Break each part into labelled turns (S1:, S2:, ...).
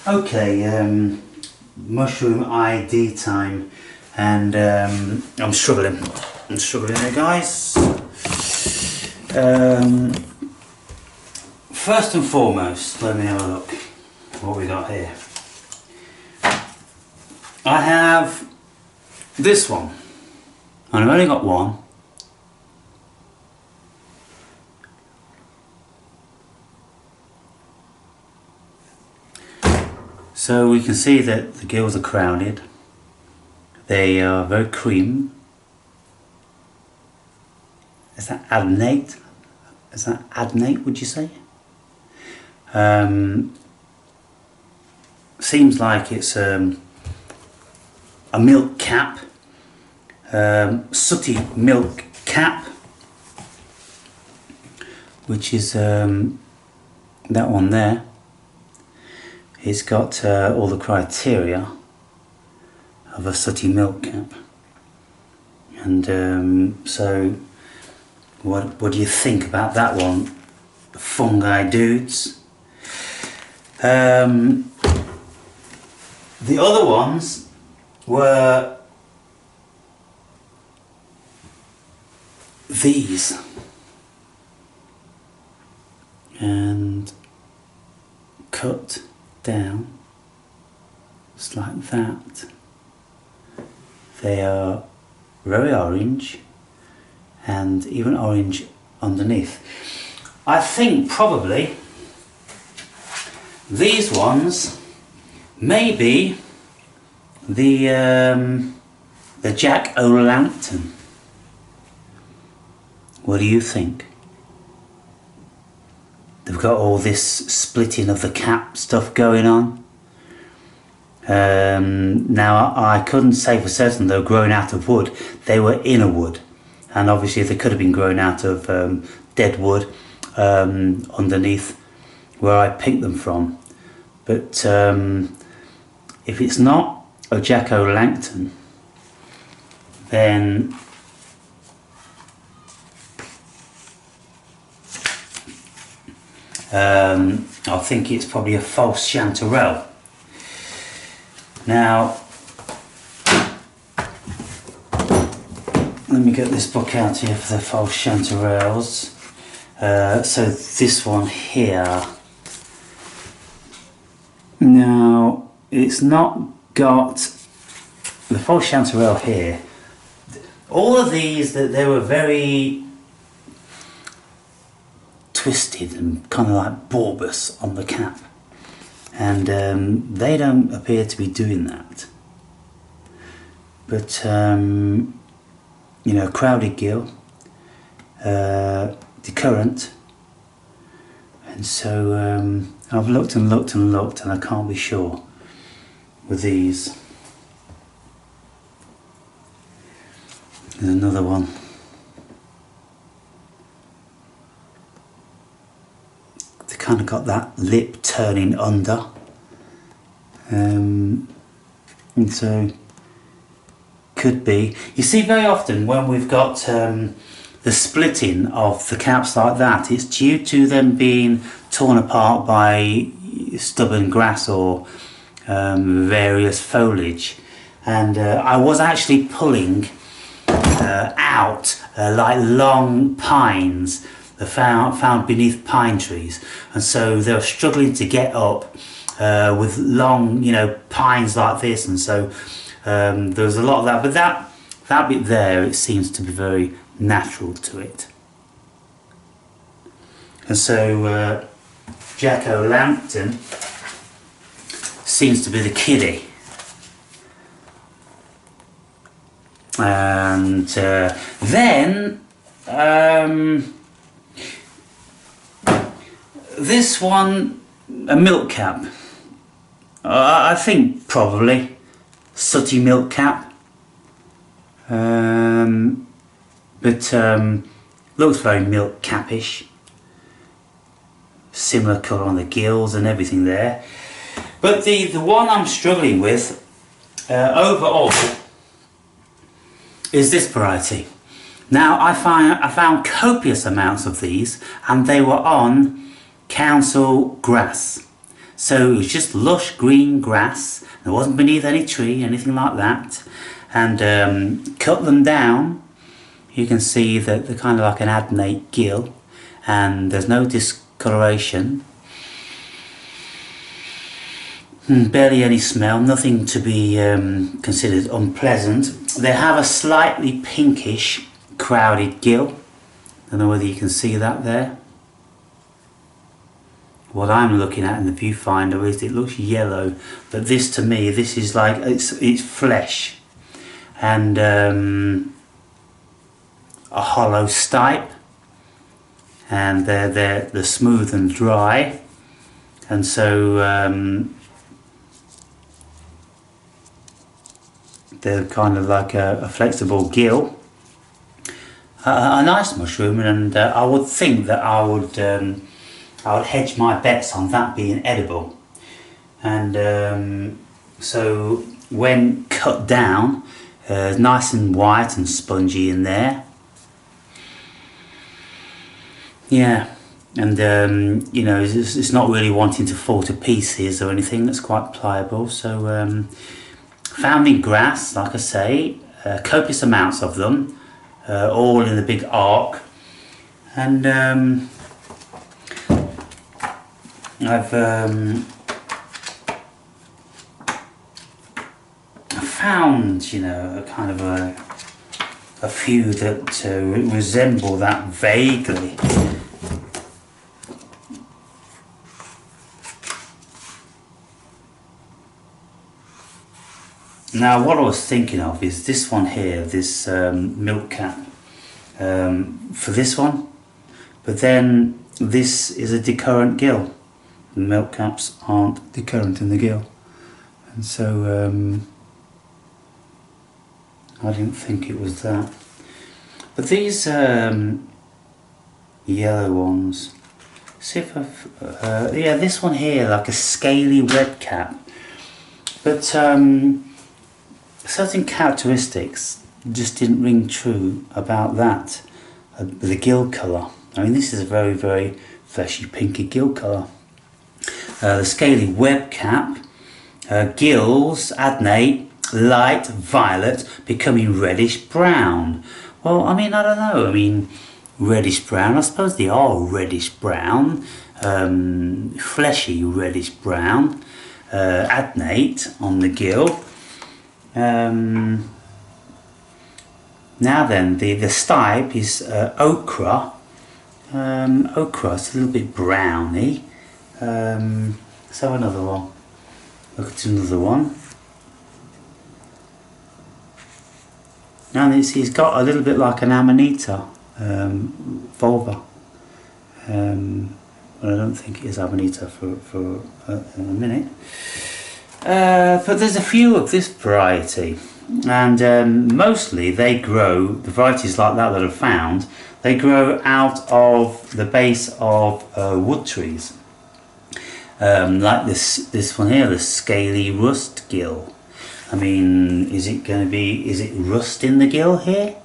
S1: Okay, mushroom ID time, and I'm struggling here, guys. First and foremost, let me have a look what we got here. I have this one, and I've only got one. So we can see that the gills are crowded. They are very cream. Is that adnate? Is that adnate, would you say? Seems like it's a milk cap, sooty milk cap, which is that one there. It's got all the criteria of a sooty milk cap, and so what do you think about that one, fungi dudes? The other ones were these, and cut down just like that. They are very orange, and even orange underneath. I think probably these ones may be the Jack-o'-lantern. What do you think? They've got all this splitting of the cap stuff going on. Now I couldn't say for certain they were growing out of wood. They were in a wood, and obviously they could have been growing out of dead wood underneath where I picked them from. But if it's not a Jack-o'-lantern, then I think it's probably a false chanterelle. Now, let me get this book out here for the false chanterelles. So this one here. Now, it's not got the false chanterelle here. All of these, they were very twisted and kind of like bulbous on the cap, and they don't appear to be doing that. But you know, crowded gill, decurrent, and so I've looked and looked and looked, and I can't be sure with these. There's another one. They kind of got that lip turning under, and so could be. You see, very often when we've got the splitting of the caps like that, it's due to them being torn apart by stubborn grass or various foliage. And I was actually pulling out like long pines found beneath pine trees, and so they were struggling to get up with long, you know, pines like this, and so there was a lot of that. But that bit there, it seems to be very natural to it. And so Jack-o'-lantern seems to be the kiddie. And then this one, a milk cap. I think probably sooty milk cap, but looks very milk capish. Similar colour on the gills and everything there. But the one I'm struggling with overall is this variety. Now I found copious amounts of these, and they were on council grass. So it was just lush green grass. It wasn't beneath any tree, anything like that. And cut them down. You can see that they're kind of like an adnate gill, and there's no discoloration. Barely any smell, nothing to be considered unpleasant. They have a slightly pinkish crowded gill. I don't know whether you can see that there. What I'm looking at in the viewfinder is it looks yellow, but this to me, this is like it's flesh, and a hollow stipe, and they're smooth and dry, and so they're kind of like a flexible gill. A nice mushroom, and I would think that I would hedge my bets on that being edible. And so when cut down, nice and white and spongy in there. Yeah, and you know, it's not really wanting to fall to pieces or anything. That's quite pliable. So found in grass, like I say, copious amounts of them. All in a big arc, and I've found, you know, a kind of a few that resemble that vaguely. Now what I was thinking of is this one here, this milk cap, for this one, but then this is a decurrent gill. The milk caps aren't decurrent in the gill, and so I didn't think it was that. But these yellow ones, see if I've, yeah, this one here, like a scaly red cap, but certain characteristics just didn't ring true about that. The gill colour. I mean, this is a very, very fleshy pinky gill colour. The scaly web cap, gills, adnate, light violet, becoming reddish brown. Well, I mean, I don't know. I mean, reddish brown, I suppose they are reddish brown, fleshy reddish brown, adnate on the gill. Now then, the stipe is ochre. Ochre, it's a little bit browny. Let's have another one. Look at another one. Now he's got a little bit like an amanita vulva. But I don't think it is amanita for a minute. But there's a few of this variety, and mostly they grow, the varieties like that are found, they grow out of the base of wood trees. Like this one here, the scaly rust gill. I mean, is it rust in the gill here?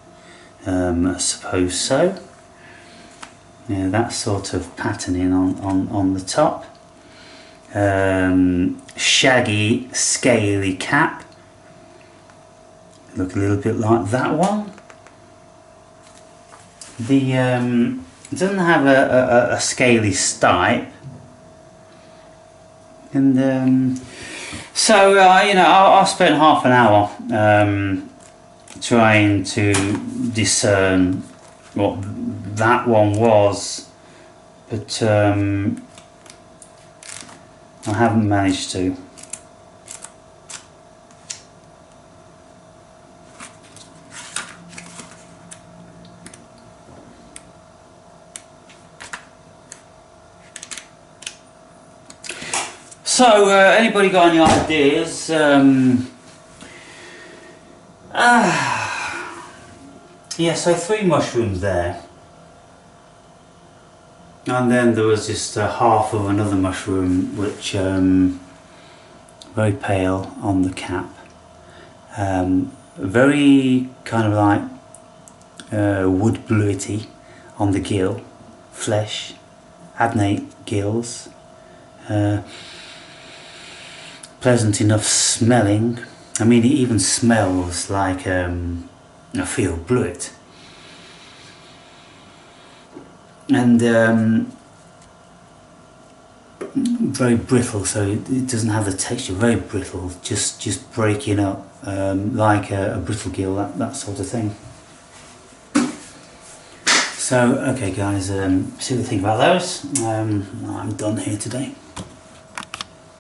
S1: I suppose so. Yeah, that sort of patterning on the top. Shaggy, scaly cap. Look a little bit like that one. It doesn't have a scaly stipe. And so you know, I spent half an hour trying to discern what that one was, but I haven't managed to. So, anybody got any ideas? Yeah, so 3 mushrooms there. And then there was just half of another mushroom, which very pale on the cap. Very kind of like wood bluety on the gill, flesh, adnate gills. pleasant enough smelling. I mean, it even smells like a field bluet. And very brittle, so it doesn't have the texture. Very brittle, just breaking up like a brittle gill, that sort of thing. So okay guys, see what you think about those. I'm done here today.